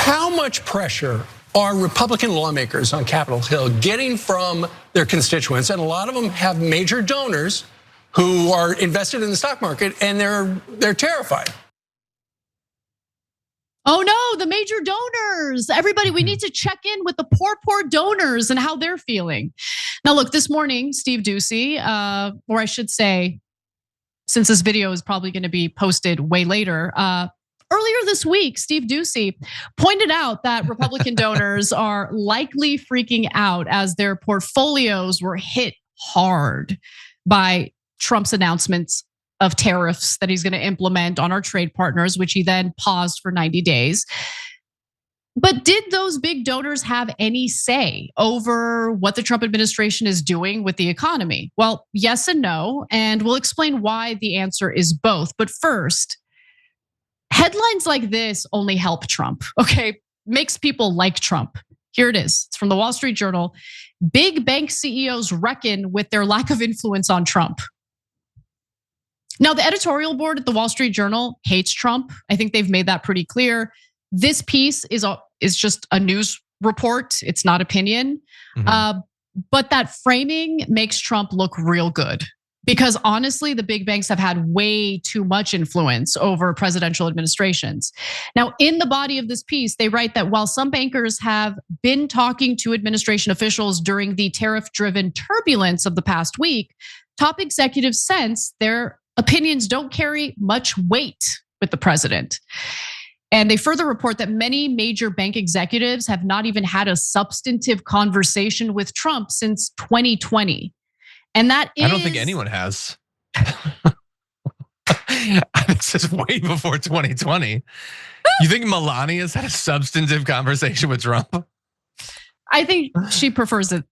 How much pressure are Republican lawmakers on Capitol Hill getting from their constituents? And a lot of them have major donors who are invested in the stock market, and they're terrified. Oh no, the major donors. Everybody, we need to check in with the poor donors and how they're feeling. Now look, this morning, Steve Doocy, or I should say, since this video is probably gonna be posted way later, earlier this week, Steve Doocy pointed out that Republican donors are likely freaking out as their portfolios were hit hard by Trump's announcements of tariffs that he's going to implement on our trade partners, which he then paused for 90 days. But did those big donors have any say over what the Trump administration is doing with the economy? Well, yes and no, and we'll explain why the answer is both. But first, headlines like this only help Trump, okay? Makes people like Trump. Here it is, it's from the Wall Street Journal. Big bank CEOs reckon with their lack of influence on Trump. Now, the editorial board at the Wall Street Journal hates Trump. I think they've made that pretty clear. This piece is just a news report. It's not opinion. But that framing makes Trump look real good. Because honestly, the big banks have had way too much influence over presidential administrations. Now, in the body of this piece, they write that while some bankers have been talking to administration officials during the tariff-driven turbulence of the past week, top executives sense their opinions don't carry much weight with the president. And they further report that many major bank executives have not even had a substantive conversation with Trump since 2020. And that is— I don't think anyone has. This is way before 2020. You think Melania's had a substantive conversation with Trump? I think she prefers it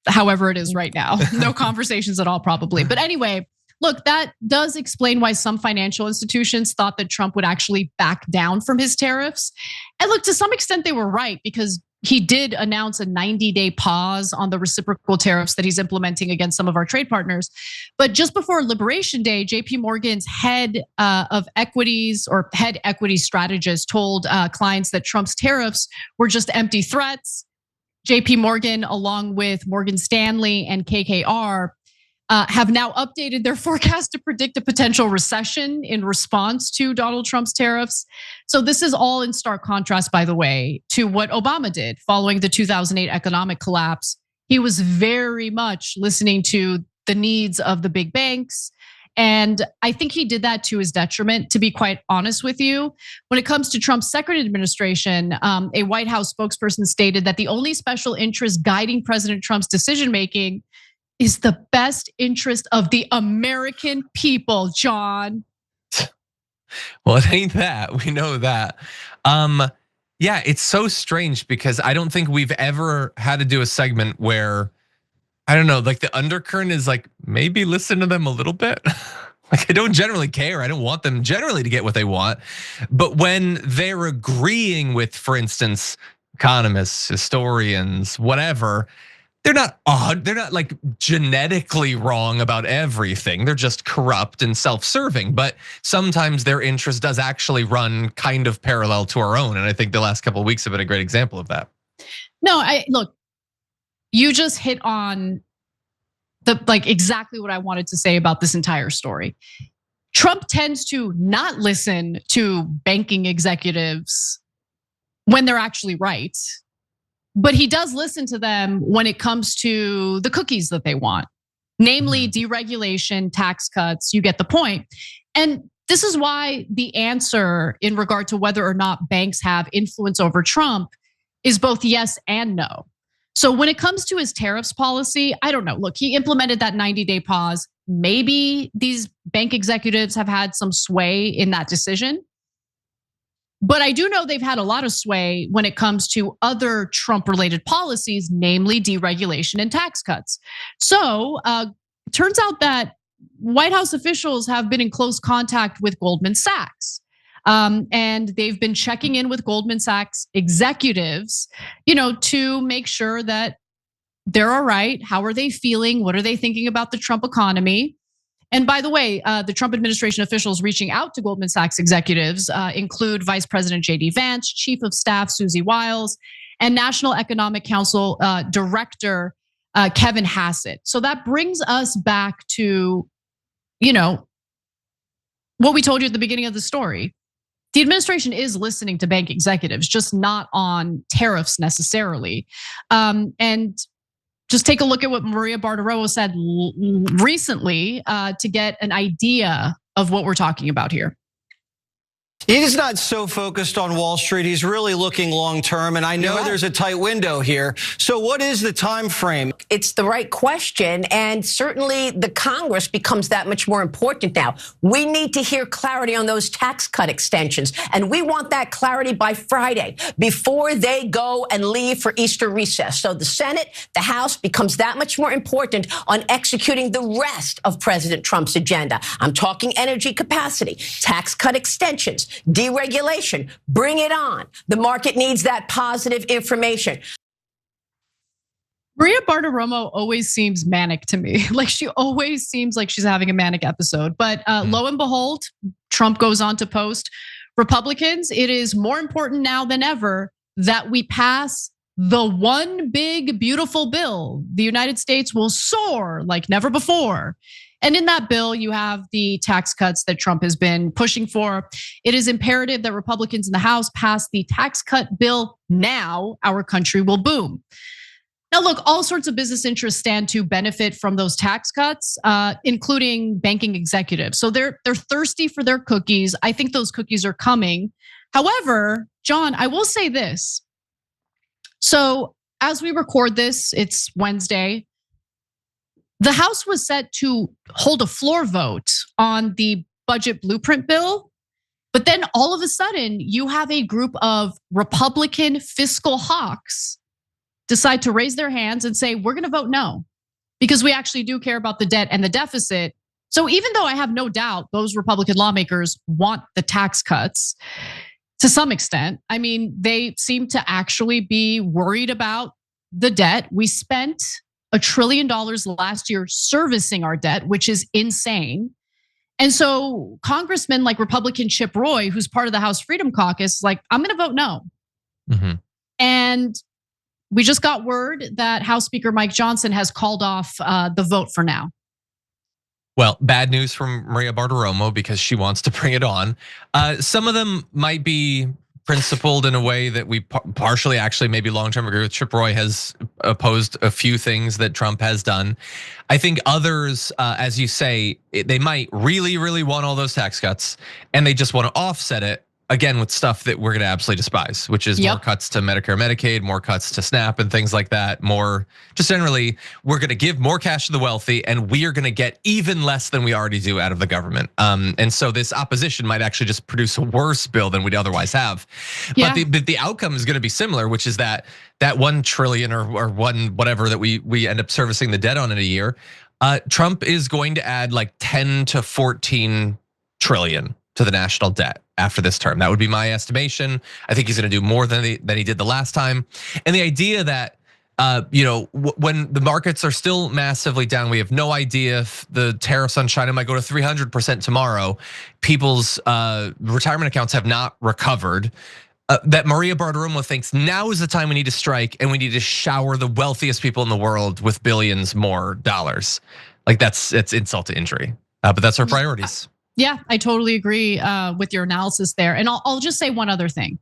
however it is right now. No conversations at all, probably. But anyway, look, that does explain why some financial institutions thought that Trump would actually back down from his tariffs. And look, to some extent they were right, because he did announce a 90-day pause on the reciprocal tariffs that he's implementing against some of our trade partners. But just before Liberation Day, JPMorgan's head of equities, or head equity strategist, told clients that Trump's tariffs were just empty threats. JPMorgan, along with Morgan Stanley and KKR, have now updated their forecast to predict a potential recession in response to Donald Trump's tariffs. So this is all in stark contrast, by the way, to what Obama did following the 2008 economic collapse. He was very much listening to the needs of the big banks. And I think he did that to his detriment, to be quite honest with you. When it comes to Trump's second administration, a White House spokesperson stated that the only special interest guiding President Trump's decision-making is the best interest of the American people, John. Well, it ain't that, we know that. Yeah, it's so strange because I don't think we've ever had to do a segment where, I don't know, like the undercurrent is like, maybe listen to them a little bit. Like I don't generally care, I don't want them generally to get what they want. But when they're agreeing with, for instance, economists, historians, whatever, they're not odd. They're not like genetically wrong about everything. They're just corrupt and self-serving. But sometimes their interest does actually run kind of parallel to our own. And I think the last couple of weeks have been a great example of that. No, look, you just hit on exactly what I wanted to say about this entire story. Trump tends to not listen to banking executives when they're actually right. But he does listen to them when it comes to the cookies that they want, namely deregulation, tax cuts, you get the point. And this is why the answer in regard to whether or not banks have influence over Trump is both yes and no. So when it comes to his tariffs policy, I don't know. Look, he implemented that 90-day pause. Maybe these bank executives have had some sway in that decision. But I do know they've had a lot of sway when it comes to other Trump-related policies, namely deregulation and tax cuts. So it turns out that White House officials have been in close contact with Goldman Sachs. And they've been checking in with Goldman Sachs executives, to make sure that they're all right. How are they feeling? What are they thinking about the Trump economy? And by the way, the Trump administration officials reaching out to Goldman Sachs executives include Vice President J.D. Vance, Chief of Staff Susie Wiles, and National Economic Council Director Kevin Hassett. So that brings us back to, what we told you at the beginning of the story. The administration is listening to bank executives, just not on tariffs necessarily. And just take a look at what Maria Bartiromo said recently to get an idea of what we're talking about here. He's not so focused on Wall Street. He's really looking long term. And I know there's a tight window here. So what is the time frame? It's the right question. And certainly the Congress becomes that much more important now. We need to hear clarity on those tax cut extensions. And we want that clarity by Friday before they go and leave for Easter recess. So the Senate, the House becomes that much more important on executing the rest of President Trump's agenda. I'm talking energy capacity, tax cut extensions, deregulation, bring it on. The market needs that positive information. Maria Bartiromo always seems manic to me. Like she always seems like she's having a manic episode. But lo and behold, Trump goes on to post, Republicans, it is more important now than ever that we pass the one big, beautiful bill. The United States will soar like never before. And in that bill, you have the tax cuts that Trump has been pushing for. It is imperative that Republicans in the House pass the tax cut bill now. Our country will boom. Now, look, all sorts of business interests stand to benefit from those tax cuts, including banking executives. So they're thirsty for their cookies. I think those cookies are coming. However, John, I will say this. So as we record this, it's Wednesday. The House was set to hold a floor vote on the budget blueprint bill. But then all of a sudden, you have a group of Republican fiscal hawks decide to raise their hands and say, we're going to vote no, because we actually do care about the debt and the deficit. So even though I have no doubt those Republican lawmakers want the tax cuts to some extent, I mean, they seem to actually be worried about the debt. We spent $1 trillion last year servicing our debt, which is insane. And so Congressman like Republican Chip Roy, who's part of the House Freedom Caucus, like, I'm going to vote no. And we just got word that House Speaker Mike Johnson has called off the vote for now. Well, bad news from Maria Bartiromo because she wants to bring it on. Some of them might be principled in a way that we partially actually maybe long-term agree with. Chip Roy has opposed a few things that Trump has done. I think others, as you say, they might really, really want all those tax cuts and they just want to offset it again with stuff that we're gonna absolutely despise, which is more cuts to Medicare, Medicaid, more cuts to SNAP and things like that. More, just generally, we're gonna give more cash to the wealthy and we are gonna get even less than we already do out of the government. And so this opposition might actually just produce a worse bill than we'd otherwise have. But the outcome is gonna be similar, which is that 1 trillion or one whatever that we end up servicing the debt on in a year, Trump is going to add like 10 to 14 trillion to the national debt after this term. That would be my estimation. I think he's gonna do more than he did the last time. And the idea that, when the markets are still massively down, we have no idea if the tariffs on China might go to 300% tomorrow. People's retirement accounts have not recovered. That Maria Bartiromo thinks now is the time we need to strike and we need to shower the wealthiest people in the world with billions more dollars. Like it's insult to injury, but that's our priorities. Yeah, I totally agree with your analysis there. And I'll just say one other thing.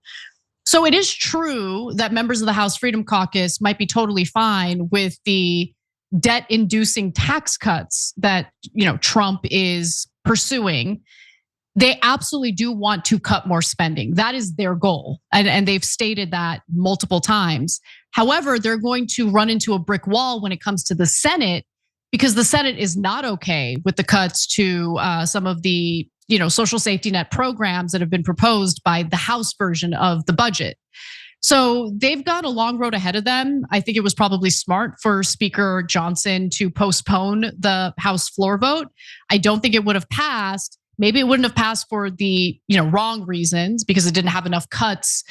So it is true that members of the House Freedom Caucus might be totally fine with the debt-inducing tax cuts that Trump is pursuing. They absolutely do want to cut more spending. That is their goal. And they've stated that multiple times. However, they're going to run into a brick wall when it comes to the Senate, because the Senate is not okay with the cuts to some of the social safety net programs that have been proposed by the House version of the budget. So they've got a long road ahead of them. I think it was probably smart for Speaker Johnson to postpone the House floor vote. I don't think it would have passed. Maybe it wouldn't have passed for the wrong reasons because it didn't have enough cuts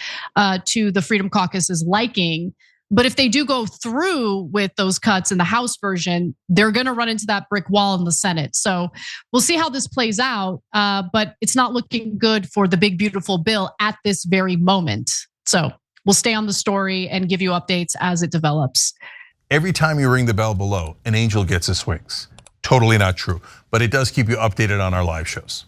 to the Freedom Caucus's liking. But if they do go through with those cuts in the House version, they're going to run into that brick wall in the Senate. So we'll see how this plays out. But it's not looking good for the big, beautiful bill at this very moment. So we'll stay on the story and give you updates as it develops. Every time you ring the bell below, an angel gets his wings. Totally not true, but it does keep you updated on our live shows.